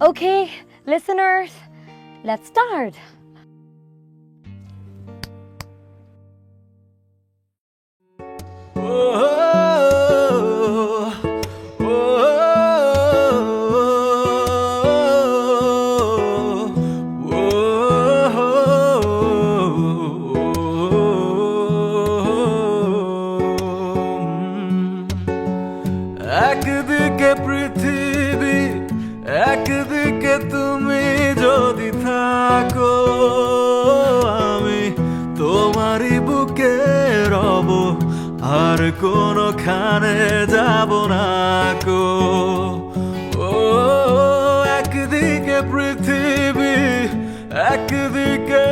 Okay, listeners, let's start. একদিকে পৃথিবী একদিকে তুমি যদি থাকো আমি তোমারই বুকে রব আর কোনোখানে যাব না কো ও একদিকে পৃথিবী একদিকে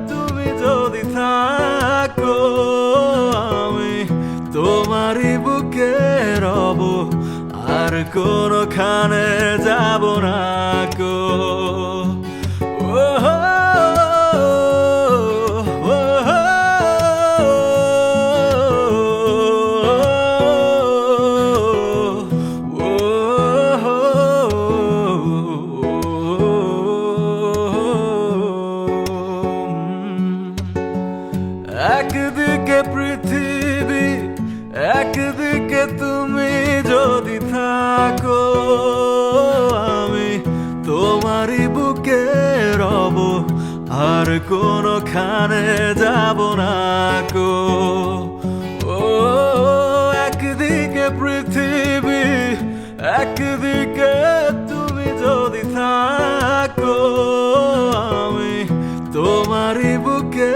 তুমি যদি থাকো আমি তোমারই বুকে রব আর কোনোখানে যাব না কো একদিকে পৃথিবী একদিকে তুমি যদি থাকো আমি তোমারই বুকে রব আর কোনোখানে যাব না কো ও একদিকে পৃথিবী একদিকে তুমি যদি থাকো আমি তোমারই বুকে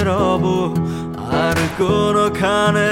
রব আর কোনোখানে